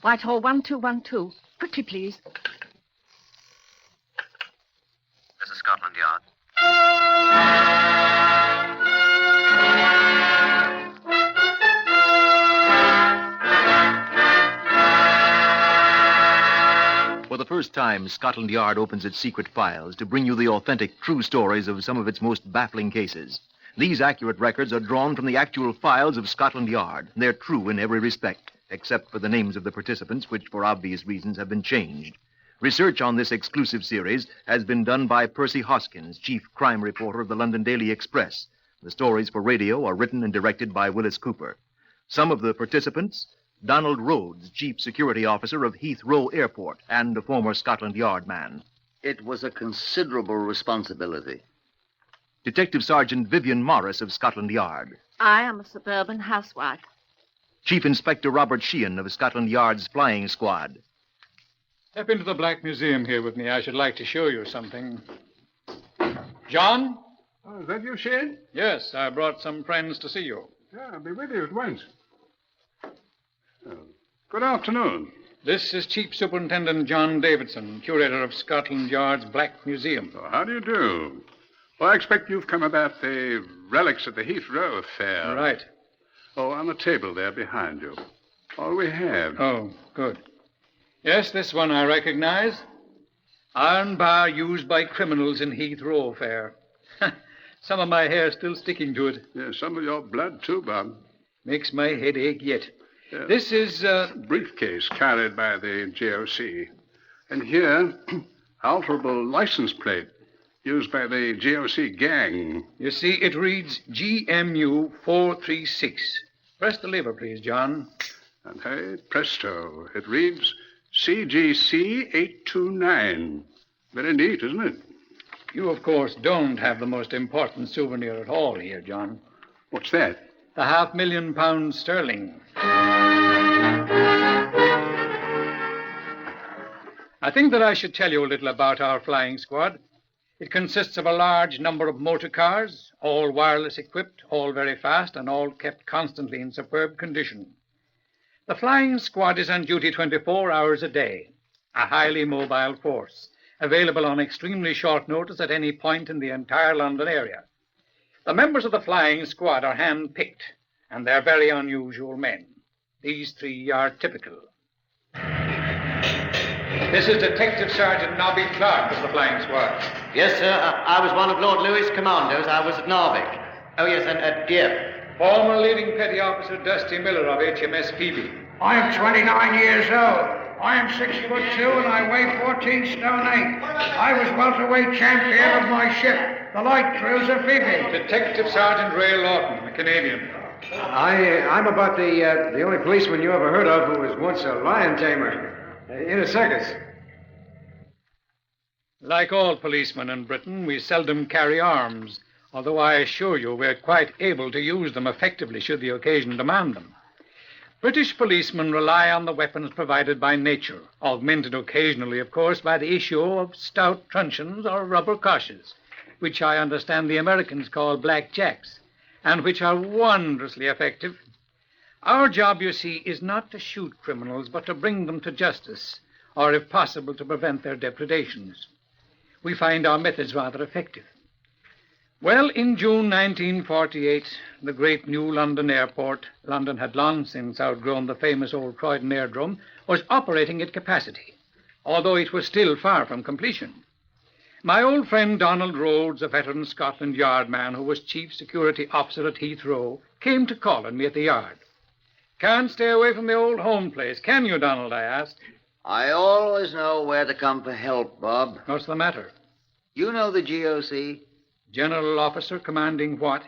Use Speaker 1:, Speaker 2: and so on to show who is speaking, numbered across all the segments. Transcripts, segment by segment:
Speaker 1: Whitehall 1212. Quickly, please.
Speaker 2: This is Scotland Yard.
Speaker 3: For the first time, Scotland Yard opens its secret files to bring you the authentic, true stories of some of its most baffling cases. These accurate records are drawn from the actual files of Scotland Yard. They're true in every respect, except for the names of the participants, which, for obvious reasons, have been changed. Research on this exclusive series has been done by Percy Hoskins, chief crime reporter of the London Daily Express. The stories for radio are written and directed by Wyllis Cooper. Some of the participants: Donald Rhodes, chief security officer of Heathrow Airport and a former Scotland Yard man.
Speaker 2: It was a considerable responsibility.
Speaker 3: Detective Sergeant Vivian Morris of Scotland Yard.
Speaker 1: I am a suburban housewife.
Speaker 3: Chief Inspector Robert Sheehan of Scotland Yard's flying squad.
Speaker 4: Step into the Black Museum here with me. I should like to show you something. John?
Speaker 5: Oh, is that you, Sheehan?
Speaker 4: Yes, I brought some friends to see you.
Speaker 5: Yeah, I'll be with you at once. Oh, good afternoon.
Speaker 4: This is Chief Superintendent John Davison, curator of Scotland Yard's Black Museum.
Speaker 5: Oh, how do you do? Well, I expect you've come about the relics of the Heathrow affair.
Speaker 4: Right.
Speaker 5: Oh, on the table there behind you. All we have.
Speaker 4: Oh, good. Yes, this one I recognize. Iron bar used by criminals in Heathrow affair. Some of my hair still sticking to it.
Speaker 5: Yeah, some of your blood, too, Bob.
Speaker 4: Makes my head ache yet.
Speaker 5: Yeah.
Speaker 4: This is,
Speaker 5: Briefcase carried by the GOC. And here, alterable license plate used by the GOC gang.
Speaker 4: You see, it reads GMU 436. Press the lever, please, John.
Speaker 5: And hey, presto, it reads CGC 829. Very neat, isn't it?
Speaker 4: You, of course, don't have the most important souvenir at all here, John.
Speaker 5: What's that?
Speaker 4: The £500,000 sterling. I think that I should tell you a little about our flying squad. It consists of a large number of motor cars, all wireless equipped, all very fast, and all kept constantly in superb condition. The flying squad is on duty 24 hours a day, a highly mobile force, available on extremely short notice at any point in the entire London area. The members of the flying squad are hand-picked, and they're very unusual men. These three are typical. This is Detective Sergeant Nobby Clark of the flying squad.
Speaker 6: Yes, sir. I was one of Lord Louis' commandos. I was at Narvik. Oh, yes, and at Dieppe.
Speaker 4: Former leading petty officer Dusty Miller of HMS Peavy.
Speaker 7: I am 29 years old. I am 6'2" and I weigh 14 stone 8. I was welterweight champion of my ship, the light cruiser Phoebe.
Speaker 4: Detective Sergeant Ray Lawton, a Canadian.
Speaker 8: I'm about the only policeman you ever heard of who was once a lion tamer in a circus.
Speaker 4: Like all policemen in Britain, we seldom carry arms, although I assure you we're quite able to use them effectively should the occasion demand them. British policemen rely on the weapons provided by nature, augmented occasionally, of course, by the issue of stout truncheons or rubber coshes, which I understand the Americans call blackjacks, and which are wondrously effective. Our job, you see, is not to shoot criminals, but to bring them to justice, or, if possible, to prevent their depredations. We find our methods rather effective. Well, in June 1948, the great new London airport, London had long since outgrown the famous old Croydon Aerodrome, was operating at capacity, although it was still far from completion. My old friend Donald Rhodes, a veteran Scotland Yard man who was chief security officer at Heathrow, came to call on me at the yard. Can't stay away from the old home place, can you, Donald? I asked.
Speaker 2: I always know where to come for help, Bob.
Speaker 4: What's the matter?
Speaker 2: You know the GOC?
Speaker 4: General officer commanding what?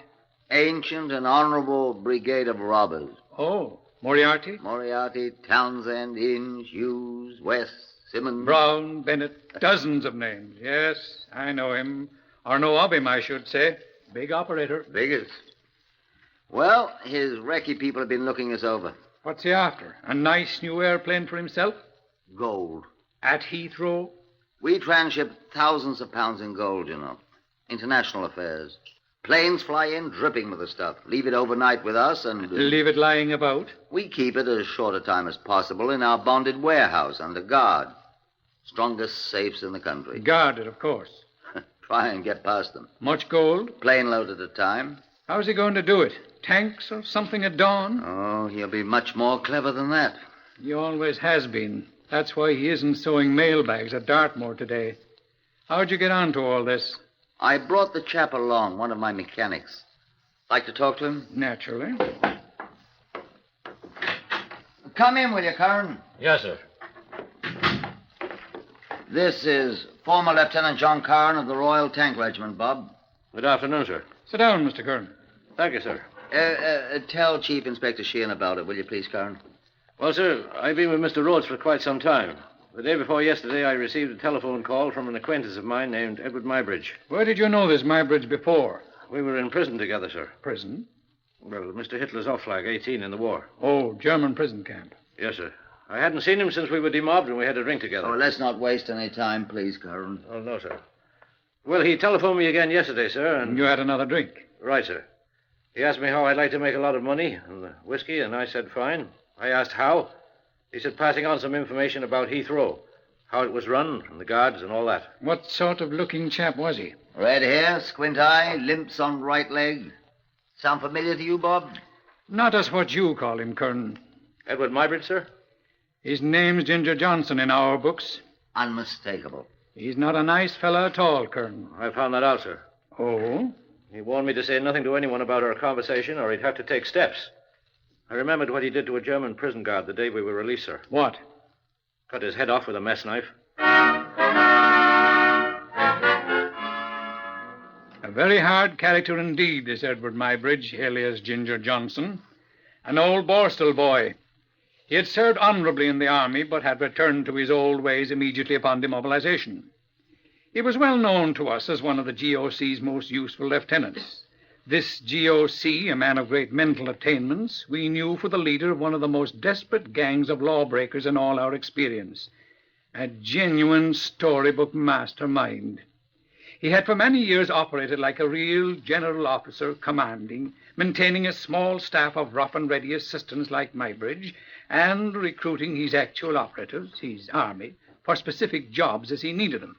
Speaker 2: Ancient and honorable brigade of robbers.
Speaker 4: Oh, Moriarty?
Speaker 2: Moriarty, Townsend, Inge, Hughes, West, Simmons.
Speaker 4: Brown, Bennett, dozens of names. Yes, I know him. Or know of him, I should say. Big operator.
Speaker 2: Biggest. Well, his recce people have been looking us over.
Speaker 4: What's he after? A nice new airplane for himself?
Speaker 2: Gold.
Speaker 4: At Heathrow?
Speaker 2: We transship thousands of pounds in gold, you know. International affairs. Planes fly in dripping with the stuff. Leave it overnight with us and...
Speaker 4: Leave it lying about?
Speaker 2: We keep it as short a time as possible in our bonded warehouse under guard. Strongest safes in the country.
Speaker 4: Guarded, of course.
Speaker 2: Try and get past them.
Speaker 4: Much gold?
Speaker 2: Plane load at a time.
Speaker 4: How's he going to do it? Tanks or something at dawn?
Speaker 2: Oh, he'll be much more clever than that.
Speaker 4: He always has been. That's why he isn't sewing mailbags at Dartmoor today. How'd you get on to all this?
Speaker 2: I brought the chap along, one of my mechanics. Like to talk to him?
Speaker 4: Naturally.
Speaker 2: Come in, will you, Curran?
Speaker 6: Yes, sir.
Speaker 2: This is former Lieutenant John Curran of the Royal Tank Regiment, Bob.
Speaker 6: Good afternoon, sir.
Speaker 4: Sit down, Mr. Curran.
Speaker 6: Thank you, sir.
Speaker 2: Tell Chief Inspector Sheehan about it, will you please, Curran?
Speaker 6: Well, sir, I've been with Mr. Rhodes for quite some time. The day before yesterday, I received a telephone call from an acquaintance of mine named Edward Mybridge.
Speaker 4: Where did you know this Mybridge before?
Speaker 6: We were in prison together, sir.
Speaker 4: Prison?
Speaker 6: Well, Mr. Hitler's off flag, 18 in the war.
Speaker 4: Oh, German prison camp.
Speaker 6: Yes, sir. I hadn't seen him since we were demobbed and we had a drink together.
Speaker 2: Oh, let's not waste any time, please, Curran.
Speaker 6: Oh, no, sir. Well, he telephoned me again yesterday, sir, and...
Speaker 4: You had another drink?
Speaker 6: Right, sir. He asked me how I'd like to make a lot of money and the whiskey, and I said fine. I asked how. He said passing on some information about Heathrow, how it was run, and the guards and all that.
Speaker 4: What sort of looking chap was he?
Speaker 2: Red hair, squint eye, limps on right leg. Sound familiar to you, Bob?
Speaker 4: Not as what you call him, Curran.
Speaker 6: Edward Mybridge, sir?
Speaker 4: His name's Ginger Johnson in our books.
Speaker 2: Unmistakable.
Speaker 4: He's not a nice fellow at all, Curran.
Speaker 6: I found that out, sir.
Speaker 4: Oh?
Speaker 6: He warned me to say nothing to anyone about our conversation or he'd have to take steps. I remembered what he did to a German prison guard the day we were released, sir.
Speaker 4: What?
Speaker 6: Cut his head off with a mess knife.
Speaker 4: A very hard character indeed, this Edward Mybridge, alias Ginger Johnson. An old Borstal boy. He had served honorably in the army, but had returned to his old ways immediately upon demobilization. He was well known to us as one of the GOC's most useful lieutenants. This GOC, a man of great mental attainments, we knew for the leader of one of the most desperate gangs of lawbreakers in all our experience. A genuine storybook mastermind. He had for many years operated like a real general officer, commanding, maintaining a small staff of rough and ready assistants like Mybridge, and recruiting his actual operatives, his army, for specific jobs as he needed them.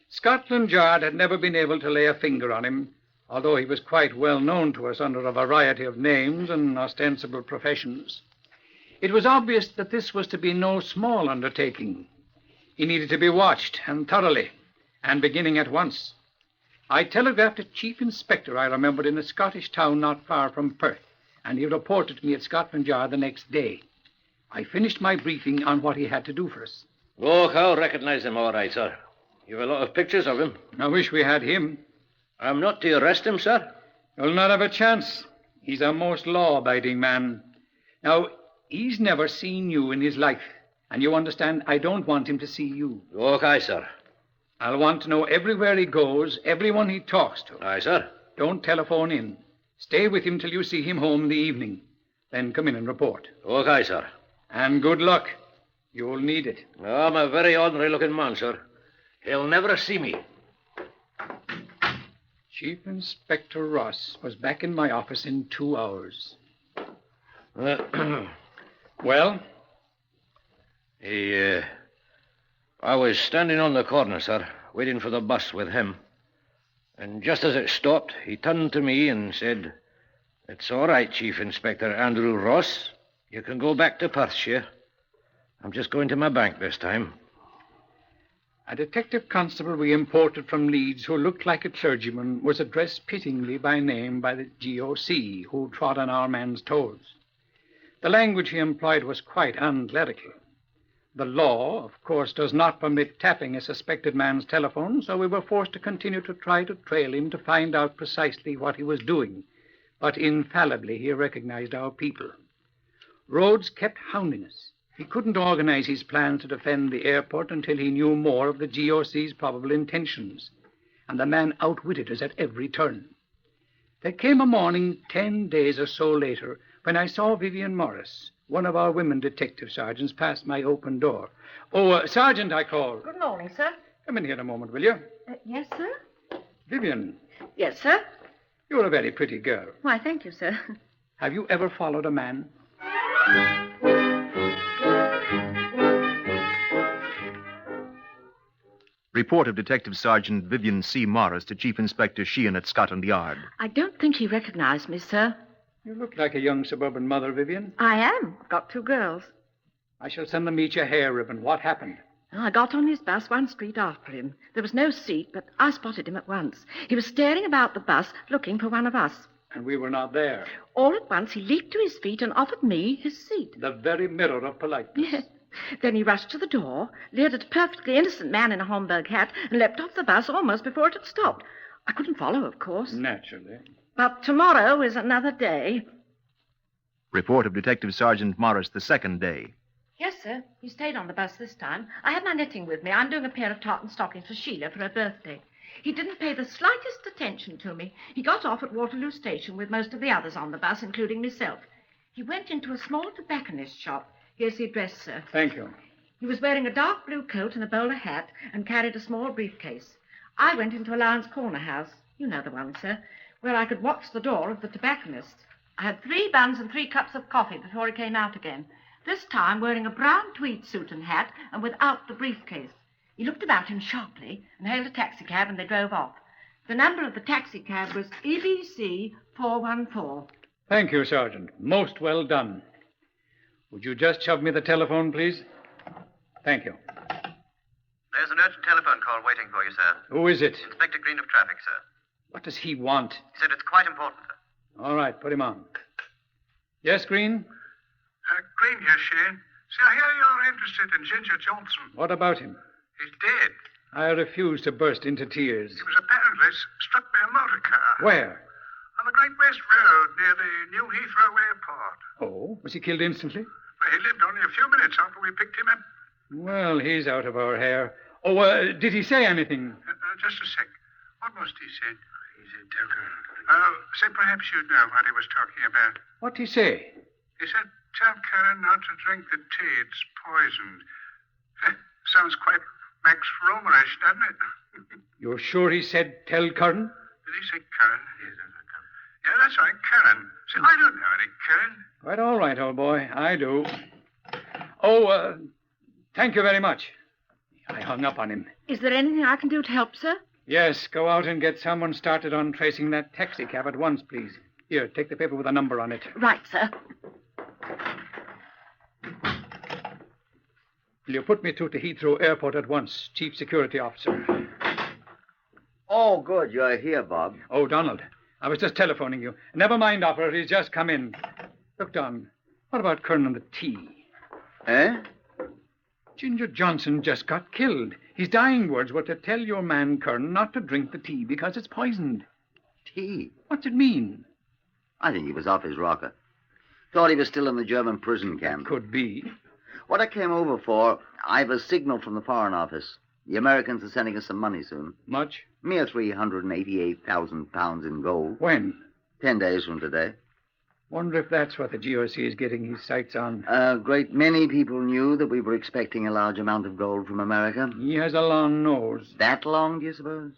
Speaker 4: Scotland Yard had never been able to lay a finger on him, although he was quite well known to us under a variety of names and ostensible professions. It was obvious that this was to be no small undertaking. He needed to be watched, and thoroughly, and beginning at once. I telegraphed a chief inspector I remembered in a Scottish town not far from Perth, and he reported to me at Scotland Yard the next day. I finished my briefing on what he had to do for us.
Speaker 6: Oh, I'll recognize him all right, sir. You've a lot of pictures of him.
Speaker 4: I wish we had him.
Speaker 6: I'm not to arrest him, sir.
Speaker 4: You'll not have a chance. He's a most law-abiding man. Now, he's never seen you in his life, and you understand I don't want him to see you.
Speaker 6: Okay, sir.
Speaker 4: I'll want to know everywhere he goes, everyone he talks to.
Speaker 6: Aye, sir.
Speaker 4: Don't telephone in. Stay with him till you see him home in the evening. Then come in and report.
Speaker 6: Okay, sir.
Speaker 4: And good luck. You'll need it.
Speaker 6: Oh, I'm a very ordinary-looking man, sir. He'll never see me.
Speaker 4: Chief Inspector Ross was back in my office in 2 hours. Well?
Speaker 6: I was standing on the corner, sir, waiting for the bus with him. And just as it stopped, he turned to me and said, "It's all right, Chief Inspector Andrew Ross. You can go back to Perthshire. I'm just going to my bank this time."
Speaker 4: A detective constable we imported from Leeds who looked like a clergyman was addressed pityingly by name by the GOC, who trod on our man's toes. The language he employed was quite unclerical. The law, of course, does not permit tapping a suspected man's telephone, so we were forced to continue to try to trail him to find out precisely what he was doing. But infallibly he recognized our people. Rhodes kept hounding us. He couldn't organize his plan to defend the airport until he knew more of the GOC's probable intentions, and the man outwitted us at every turn. There came a morning 10 days or so later when I saw Vivian Morris, one of our women detective sergeants, pass my open door. "Oh, Sergeant," I called.
Speaker 1: Good morning, sir.
Speaker 4: Come in here a moment, will you?
Speaker 1: Yes, sir?
Speaker 4: Vivian,
Speaker 1: Yes, sir.
Speaker 4: You're a very pretty girl.
Speaker 1: Why, thank you, sir.
Speaker 4: Have you ever followed a man?
Speaker 3: Report of Detective Sergeant Vivian C. Morris to Chief Inspector Sheehan at Scotland Yard.
Speaker 1: I don't think he recognized me, sir.
Speaker 4: You look like a young suburban mother, Vivian.
Speaker 1: I am. I've got 2 girls.
Speaker 4: I shall send them each a hair ribbon. What happened?
Speaker 1: I got on his bus 1 street after him. There was no seat, but I spotted him at once. He was staring about the bus, looking for one of us.
Speaker 4: And we were not there.
Speaker 1: All at once, he leaped to his feet and offered me his seat.
Speaker 4: The very mirror of politeness.
Speaker 1: Yes. Then he rushed to the door, leered at a perfectly innocent man in a Homburg hat, and leapt off the bus almost before it had stopped. I couldn't follow, of course.
Speaker 4: Naturally.
Speaker 1: But tomorrow is another day.
Speaker 3: Report of Detective Sergeant Morris the second day.
Speaker 1: Yes, sir. He stayed on the bus this time. I had my knitting with me. I'm doing a pair of tartan stockings for Sheila for her birthday. He didn't pay the slightest attention to me. He got off at Waterloo Station with most of the others on the bus, including myself. He went into a small tobacconist's shop. Here's the address, sir.
Speaker 4: Thank you.
Speaker 1: He was wearing a dark blue coat and a bowler hat and carried a small briefcase. I went into a Lions Corner house, you know the one, sir, where I could watch the door of the tobacconist. I had 3 buns and 3 cups of coffee before he came out again, this time wearing a brown tweed suit and hat and without the briefcase. He looked about him sharply and hailed a taxicab, and they drove off. The number of the taxicab was EBC 414.
Speaker 4: Thank you, Sergeant. Most well done. Would you just shove me the telephone, please? Thank you.
Speaker 9: There's an urgent telephone call waiting for you, sir.
Speaker 4: Who is it?
Speaker 9: Inspector Green of Traffic, sir.
Speaker 4: What does he want?
Speaker 9: He said it's quite important, sir.
Speaker 4: All right, put him on. Yes, Green?
Speaker 5: Green here, Shane. See, I hear you're interested in Ginger Johnson.
Speaker 4: What about him?
Speaker 5: He's dead.
Speaker 4: I refuse to burst into tears.
Speaker 5: He was apparently struck by a motor car.
Speaker 4: Where?
Speaker 5: On the Great West Road near the new Heathrow airport.
Speaker 4: Oh, was he killed instantly?
Speaker 5: Well, he lived only a few minutes after we picked him up.
Speaker 4: Well, he's out of our hair. Oh, did he say anything?
Speaker 5: Just a sec. What must he said? He said, tell Karen. Say, perhaps you know what he was talking about.
Speaker 4: What'd he say?
Speaker 5: He said, tell Karen not to drink the tea. It's poisoned. Sounds quite Max Romerish, doesn't it?
Speaker 4: You're sure he said tell Karen?
Speaker 5: Did he say Karen? Yeah, that's right, Karen. See, I don't know any Karen.
Speaker 4: Quite all right, old boy. I do. Oh, thank you very much. I hung up on him.
Speaker 1: Is there anything I can do to help, sir?
Speaker 4: Yes, go out and get someone started on tracing that taxicab at once, please. Here, take the paper with a number on it.
Speaker 1: Right, sir.
Speaker 4: Will you put me through to Heathrow Airport at once, Chief Security Officer?
Speaker 2: Oh, good. You're here, Bob.
Speaker 4: Oh, Donald, I was just telephoning you. Never mind, operator. He's just come in. Look, Don, what about Kern and the tea?
Speaker 2: Eh?
Speaker 4: Ginger Johnson just got killed. His dying words were to tell your man, Kern, not to drink the tea because it's poisoned.
Speaker 2: Tea?
Speaker 4: What's it mean?
Speaker 2: I think he was off his rocker. Thought he was still in the German prison camp.
Speaker 4: Could be.
Speaker 2: What I came over for, I've a signal from the Foreign Office. The Americans are sending us some money soon.
Speaker 4: Much?
Speaker 2: Mere £388,000 in gold.
Speaker 4: When?
Speaker 2: 10 days from today.
Speaker 4: Wonder if that's what the GOC is getting his sights on.
Speaker 2: A great many people knew that we were expecting a large amount of gold from America.
Speaker 4: He has a long nose.
Speaker 2: That long, do you suppose?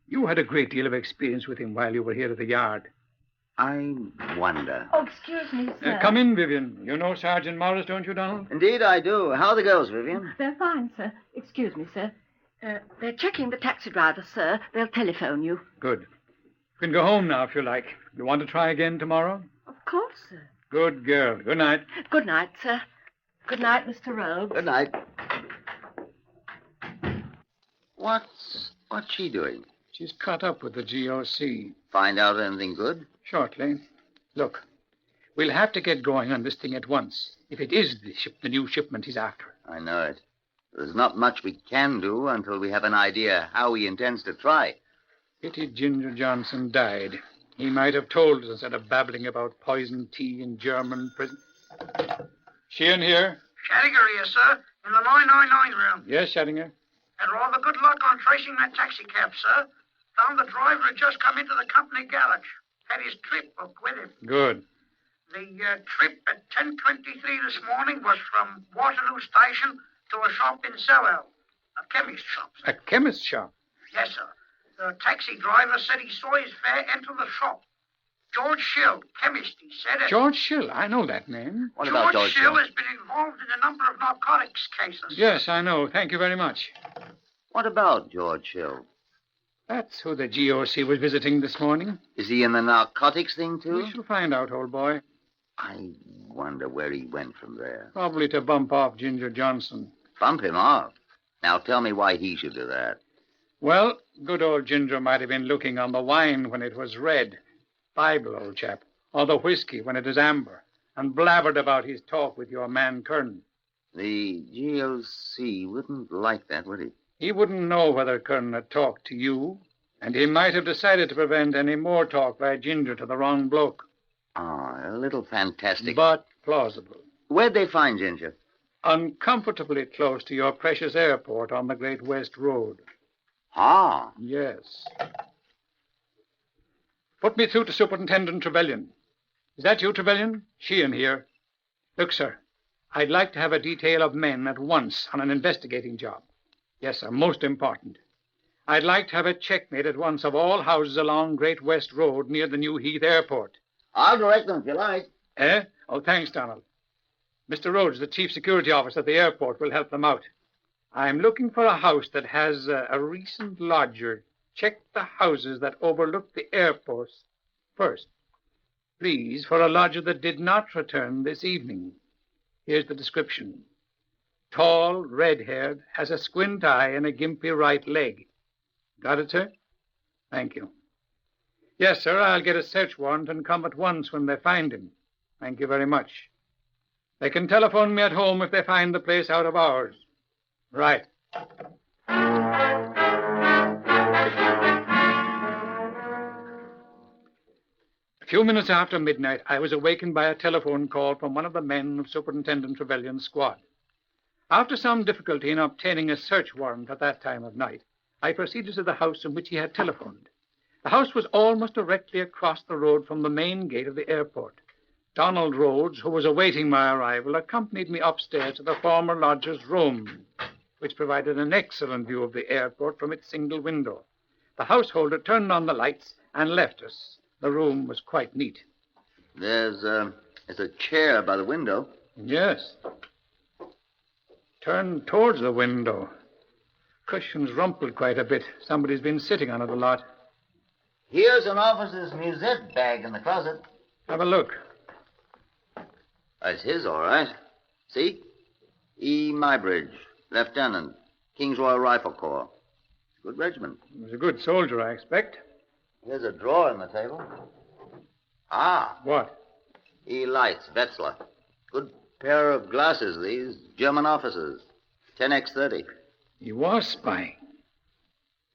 Speaker 4: You had a great deal of experience with him while you were here at the yard.
Speaker 2: I wonder.
Speaker 1: Oh, excuse me, sir.
Speaker 4: Come in, Vivian. You know Sergeant Morris, don't you, Donald?
Speaker 2: Indeed, I do. How are the girls, Vivian?
Speaker 1: They're fine, sir. Excuse me, sir. They're checking the taxi driver, sir. They'll telephone you.
Speaker 4: Good. You can go home now if you like. You want to try again tomorrow?
Speaker 1: Of course, sir.
Speaker 4: Good girl. Good night.
Speaker 1: Good night, sir. Good night, Mr. Rogue.
Speaker 2: Good night. What's she doing?
Speaker 4: She's caught up with the GOC.
Speaker 2: Find out anything good?
Speaker 4: Shortly. Look, we'll have to get going on this thing at once. If it is the new shipment he's after.
Speaker 2: I know it. There's not much we can do until we have an idea how he intends to try.
Speaker 4: Pity Ginger Johnson died. He might have told us instead of babbling about poison tea in German prison. Sheehan here?
Speaker 7: Shadiger here, sir, in the 999 room.
Speaker 4: Yes, Shadinger.
Speaker 7: Had rather good luck on tracing that taxicab, sir. Found the driver had just come into the company garage. Had his trip booked with him.
Speaker 4: Good.
Speaker 7: The trip at 10:23 this morning was from Waterloo Station to a shop in Soho. A chemist shop, sir.
Speaker 4: A chemist shop?
Speaker 7: Yes, sir. The taxi driver said he saw his fare enter the shop. George Schill, chemist, he said it.
Speaker 4: George Schill, I know that name.
Speaker 2: What about George
Speaker 7: Schill
Speaker 2: Schill?
Speaker 7: has been involved in a number of narcotics cases.
Speaker 4: Yes, I know. Thank you very much.
Speaker 2: What about George Schill?
Speaker 4: That's who the GOC was visiting this morning.
Speaker 2: Is he in the narcotics thing, too?
Speaker 4: We shall find out, old boy.
Speaker 2: I wonder where he went from there.
Speaker 4: Probably to bump off Ginger Johnson.
Speaker 2: Bump him off? Now tell me why he should do that.
Speaker 4: Well, good old Ginger might have been looking on the wine when it was red. Bible, old chap. Or the whiskey when it is amber. And blabbered about his talk with your man Kern.
Speaker 2: The GOC wouldn't like that, would he?
Speaker 4: He wouldn't know whether Kern had talked to you, and he might have decided to prevent any more talk by Ginger to the wrong bloke.
Speaker 2: Oh, a little fantastic.
Speaker 4: But plausible.
Speaker 2: Where'd they find Ginger?
Speaker 4: Uncomfortably close to your precious airport on the Great West Road.
Speaker 2: Ah.
Speaker 4: Yes. Put me through to Superintendent Trevelyan. Is that you, Trevelyan? Sheehan here. Look, sir, I'd like to have a detail of men at once on an investigating job. Yes, sir, most important. I'd like to have a check made at once of all houses along Great West Road near the New Heath Airport.
Speaker 2: I'll direct them if you like.
Speaker 4: Eh? Oh, thanks, Donald. Mr. Rhodes, the chief security officer at the airport, will help them out. I'm looking for a house that has a recent lodger. Check the houses that overlook the airport first. Please, for a lodger that did not return this evening. Here's the description. Tall, red-haired, has a squint eye and a gimpy right leg. Got it, sir? Thank you. Yes, sir, I'll get a search warrant and come at once when they find him. Thank you very much. They can telephone me at home if they find the place out of hours. Right. A few minutes after midnight, I was awakened by a telephone call from one of the men of Superintendent Trevelyan's squad. After some difficulty in obtaining a search warrant at that time of night, I proceeded to the house in which he had telephoned. The house was almost directly across the road from the main gate of the airport. Donald Rhodes, who was awaiting my arrival, accompanied me upstairs to the former lodger's room, which provided an excellent view of the airport from its single window. The householder turned on the lights and left us. The room was quite neat.
Speaker 2: There's a chair by the window.
Speaker 4: Yes. Turned towards the window. Cushion's rumpled quite a bit. Somebody's been sitting on it a lot.
Speaker 2: Here's an officer's musette bag in the closet.
Speaker 4: Have a look.
Speaker 2: That's his, all right. See? E. Mybridge, Lieutenant, King's Royal Rifle Corps. Good regiment.
Speaker 4: He was a good soldier, I expect.
Speaker 2: Here's a drawer in the table. Ah.
Speaker 4: What?
Speaker 2: E. Lights, Wetzler. Good pair of glasses, these. German officers. 10x30.
Speaker 4: He was spying.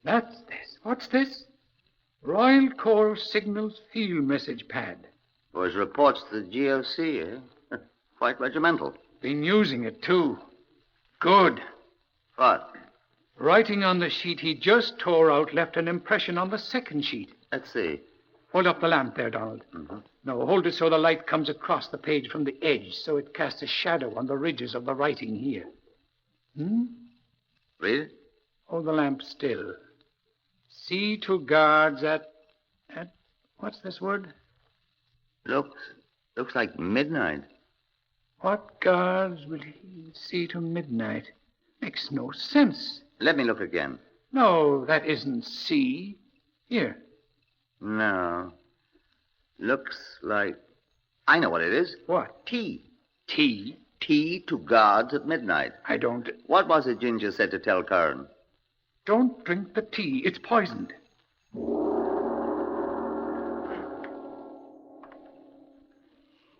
Speaker 4: That's this. What's this? Royal Corps Signals Field Message Pad.
Speaker 2: For his reports to the GOC, eh? Quite regimental.
Speaker 4: Been using it, too. Good.
Speaker 2: What?
Speaker 4: Writing on the sheet he just tore out left an impression on the second sheet.
Speaker 2: Let's see.
Speaker 4: Hold up the lamp there, Donald.
Speaker 2: Mm-hmm.
Speaker 4: No, hold it so the light comes across the page from the edge, so it casts a shadow on the ridges of the writing here.
Speaker 2: Read it?
Speaker 4: Hold the lamp still. See to guards at what's this word?
Speaker 2: Looks like midnight.
Speaker 4: What guards will he see to midnight? Makes no sense.
Speaker 2: Let me look again.
Speaker 4: No, that isn't C. Here.
Speaker 2: No. Looks like... I know what it is.
Speaker 4: What?
Speaker 2: Tea.
Speaker 4: Tea?
Speaker 2: Tea to guards at midnight.
Speaker 4: I don't...
Speaker 2: What was it Ginger said to tell Karen?
Speaker 4: Don't drink the tea. It's poisoned.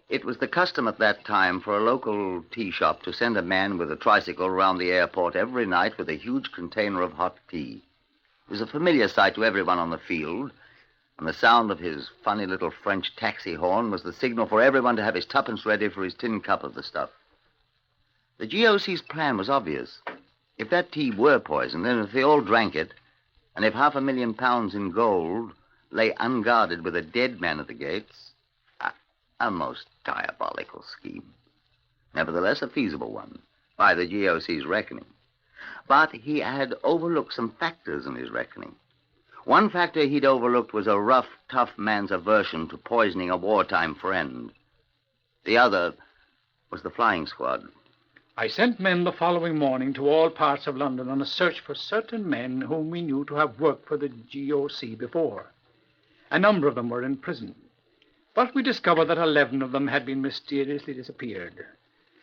Speaker 2: It was the custom at that time for a local tea shop to send a man with a tricycle around the airport every night with a huge container of hot tea. It was a familiar sight to everyone on the field, and the sound of his funny little French taxi horn was the signal for everyone to have his tuppence ready for his tin cup of the stuff. The GOC's plan was obvious. If that tea were poisoned, and if they all drank it, and if £500,000 in gold lay unguarded with a dead man at the gates, a most diabolical scheme. Nevertheless, a feasible one, by the GOC's reckoning. But he had overlooked some factors in his reckoning. One factor he'd overlooked was a rough, tough man's aversion to poisoning a wartime friend. The other was the flying squad.
Speaker 4: I sent men the following morning to all parts of London on a search for certain men whom we knew to have worked for the GOC before. A number of them were in prison, but we discovered that 11 of them had been mysteriously disappeared.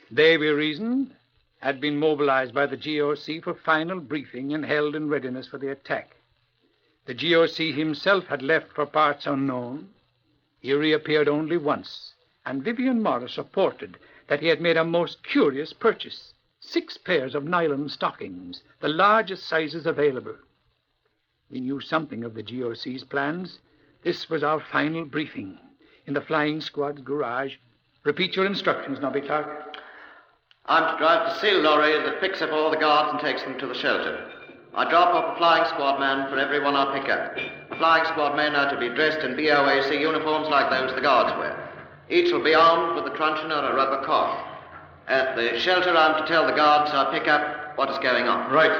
Speaker 4: They, we reasoned, had been mobilized by the GOC for final briefing and held in readiness for the attack. The GOC himself had left for parts unknown. He reappeared only once, and Vivian Morris reported that he had made a most curious purchase, 6 pairs of nylon stockings, the largest sizes available. We knew something of the GOC's plans. This was our final briefing in the flying squad's garage. Repeat your instructions, Nobby Clark.
Speaker 9: I'm to drive the seal lorry that picks up all the guards and takes them to the shelter. I drop off a flying squad man for every one I pick up. The flying squad men are to be dressed in BOAC uniforms like those the guards wear. Each will be armed with a truncheon or a rubber cough. At the shelter, I'm to tell the guards I pick up what is going on.
Speaker 4: Right.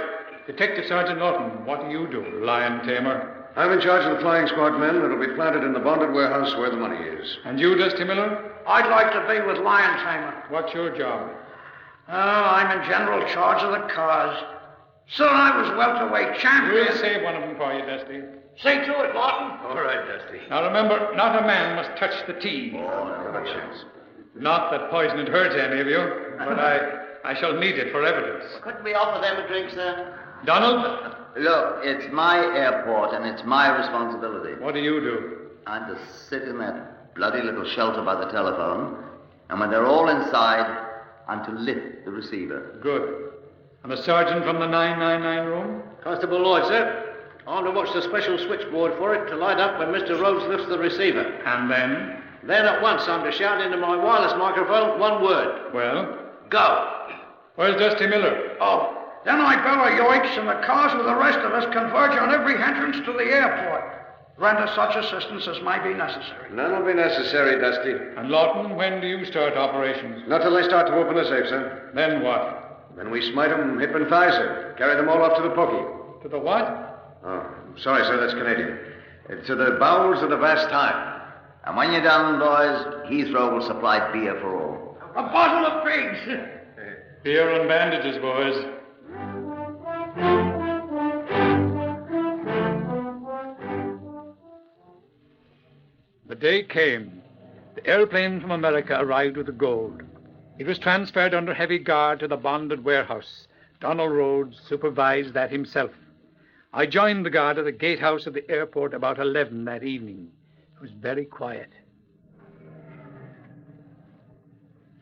Speaker 4: Detective Sergeant Norton, what do you do, lion tamer?
Speaker 8: I'm in charge of the flying squad men that'll be planted in the bonded warehouse where the money is.
Speaker 4: And you, Dusty Miller?
Speaker 7: I'd like to be with Lion Tamer.
Speaker 4: What's your job?
Speaker 7: Oh, I'm in general charge of the cars. Son, I was welterweight champion.
Speaker 4: We'll save one of them for you, Dusty.
Speaker 7: See to it, Martin.
Speaker 8: All right, Dusty.
Speaker 4: Now remember, not a man must touch the tea. Not that poison would hurt any of you, but I shall need it for evidence.
Speaker 2: Couldn't we offer them a drink, sir?
Speaker 4: Donald?
Speaker 2: Look, it's my airport, and it's my responsibility.
Speaker 4: What do you do?
Speaker 2: I'm to sit in that bloody little shelter by the telephone, and when they're all inside, I'm to lift the receiver.
Speaker 4: Good. And the sergeant from the 999 room?
Speaker 9: Constable Lloyd, sir. I'm to watch the special switchboard for it to light up when Mr. Rhodes lifts the receiver.
Speaker 4: And then?
Speaker 9: Then at once I'm to shout into my wireless microphone one word.
Speaker 4: Well?
Speaker 9: Go.
Speaker 4: Where's Dusty Miller?
Speaker 7: Oh, then I bellow yoicks and the cars with the rest of us converge on every entrance to the airport. Render such assistance as might be necessary.
Speaker 8: None will be necessary, Dusty.
Speaker 4: And Lawton, when do you start operations?
Speaker 8: Not till they start to open the safe, sir.
Speaker 4: Then what?
Speaker 8: Then we smite them hip and thigh, sir. Carry them all off to the pokey.
Speaker 4: To the what?
Speaker 8: Oh, sorry, sir, that's Canadian. To the bowels of the vast time.
Speaker 2: And when you're done, boys, Heathrow will supply beer for all.
Speaker 7: A bottle of pigs.
Speaker 4: Beer and bandages, boys. The day came. The airplane from America arrived with the gold. It was transferred under heavy guard to the bonded warehouse. Donald Rhodes supervised that himself. I joined the guard at the gatehouse of the airport about 11 that evening. It was very quiet.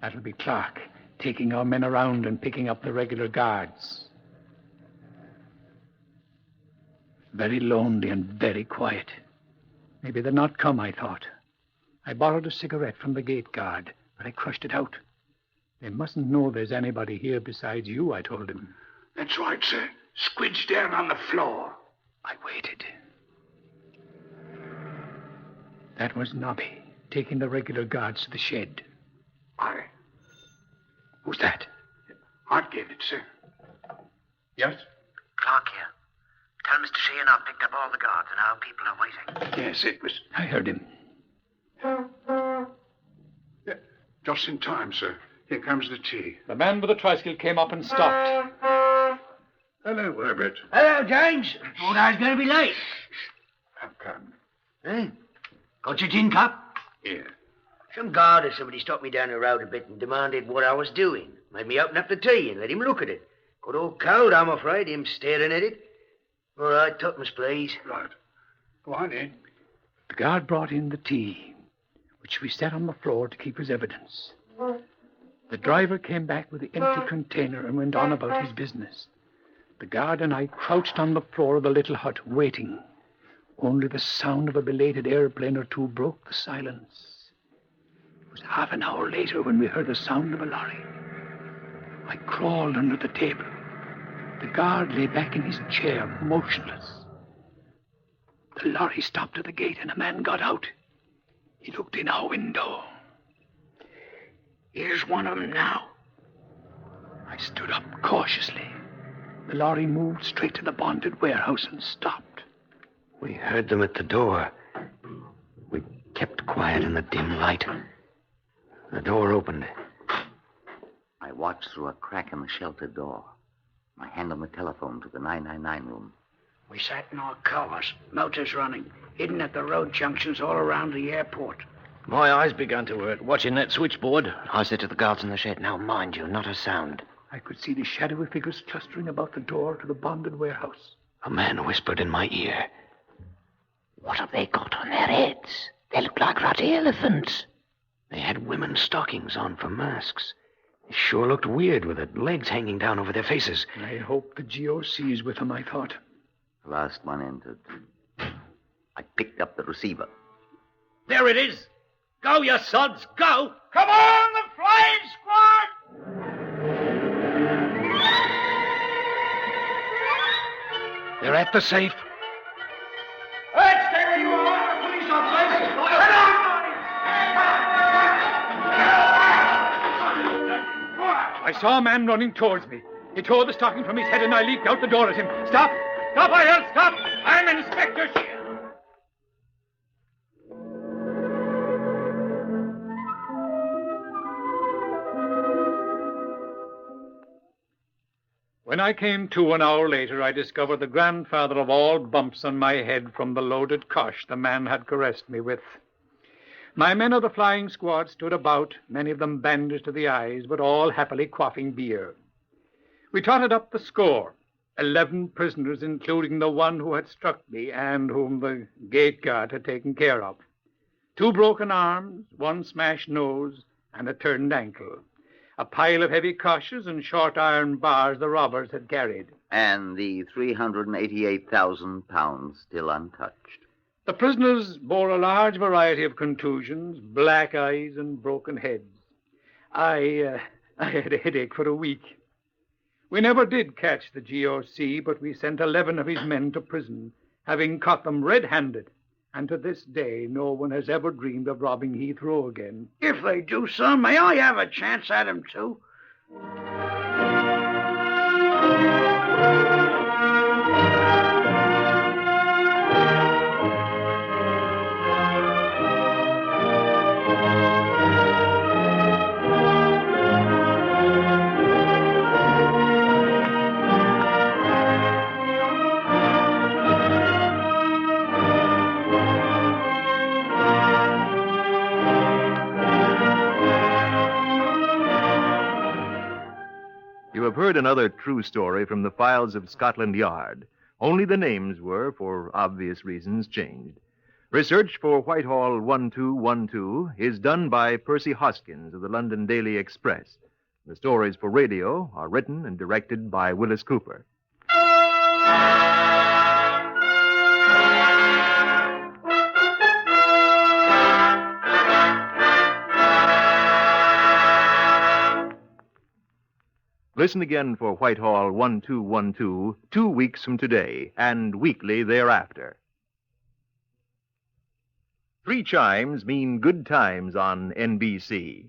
Speaker 4: That'll be Clark, taking our men around and picking up the regular guards. Very lonely and very quiet. Maybe they'll not come, I thought. I borrowed a cigarette from the gate guard, but I crushed it out. They mustn't know there's anybody here besides you, I told him.
Speaker 7: That's right, sir. Squidge down on the floor.
Speaker 4: I waited. That was Nobby, taking the regular guards to the shed. Who's that?
Speaker 7: I get it, sir.
Speaker 4: Yes?
Speaker 9: Clark here. Tell Mr. Sheehan I've picked up all the guards and our people are waiting.
Speaker 7: Yes, it was
Speaker 4: I heard him.
Speaker 7: just in time, sir. Here comes the tea.
Speaker 4: The man with the tricycle came up and stopped.
Speaker 7: Hello, Herbert.
Speaker 10: Hello, James. Thought I was going to be late.
Speaker 7: How come?
Speaker 10: Eh? Got your tin cup?
Speaker 7: Here.
Speaker 10: Some guard or somebody stopped me down the road a bit and demanded what I was doing. Made me open up the tea and let him look at it. Got all cold, I'm afraid, him staring at it. All right, tuppence, please.
Speaker 7: Right. Go on in.
Speaker 4: The guard brought in the tea, which we set on the floor to keep as evidence. The driver came back with the empty container and went on about his business. The guard and I crouched on the floor of the little hut, waiting. Only the sound of a belated airplane or two broke the silence. It was half an hour later when we heard the sound of a lorry. I crawled under the table. The guard lay back in his chair, motionless. The lorry stopped at the gate and a man got out. He looked in our window.
Speaker 7: Here's one of them now.
Speaker 4: I stood up cautiously. The lorry moved straight to the bonded warehouse and stopped.
Speaker 8: We heard them at the door. We kept quiet in the dim light. The door opened.
Speaker 2: I watched through a crack in the shelter door. My hand on the telephone to the 999 room.
Speaker 7: We sat in our cars, motors running, hidden at the road junctions all around the airport.
Speaker 6: My eyes began to hurt watching that switchboard.
Speaker 8: I said to the guards in the shed, now mind you, not a sound.
Speaker 11: I could see the shadowy figures clustering about the door to the bonded warehouse.
Speaker 8: A man whispered in my ear.
Speaker 12: What have they got on their heads? They look like ruddy elephants.
Speaker 8: They had women's stockings on for masks. They sure looked weird with their legs hanging down over their faces.
Speaker 11: I hope the GOC is with them, I thought.
Speaker 2: The last one entered. I picked up the receiver.
Speaker 6: There it is. Go, you sods, go!
Speaker 7: Come on, the flying squad!
Speaker 8: They're at the safe.
Speaker 7: Hey, stay where you are. The police officers. Head on!
Speaker 11: I saw a man running towards me. He tore the stocking from his head and I leaped out the door at him. Stop! Stop, I yelled, stop! I'm Inspector When I came to an hour later, I discovered the grandfather of all bumps on my head from the loaded cosh the man had caressed me with. My men of the flying squad stood about, many of them bandaged to the eyes, but all happily quaffing beer. We totted up the score, 11 prisoners, including the one who had struck me and whom the gate guard had taken care of. 2 broken arms, 1 smashed nose, and a turned ankle. A pile of heavy coshes and short iron bars the robbers had carried.
Speaker 2: And the 388,000 pounds still untouched.
Speaker 11: The prisoners bore a large variety of contusions, black eyes, and broken heads. I had a headache for a week. We never did catch the GOC, but we sent 11 of his men to prison, having caught them red-handed. And to this day, no one has ever dreamed of robbing Heathrow again.
Speaker 7: If they do, sir, may I have a chance at him, too?
Speaker 3: You have heard another true story from the files of Scotland Yard. Only the names were, for obvious reasons, changed. Research for Whitehall 1212 is done by Percy Hoskins of the London Daily Express. The stories for radio are written and directed by Wyllis Cooper. Listen again for Whitehall 1212 2 weeks from today and weekly thereafter. 3 chimes mean good times on NBC.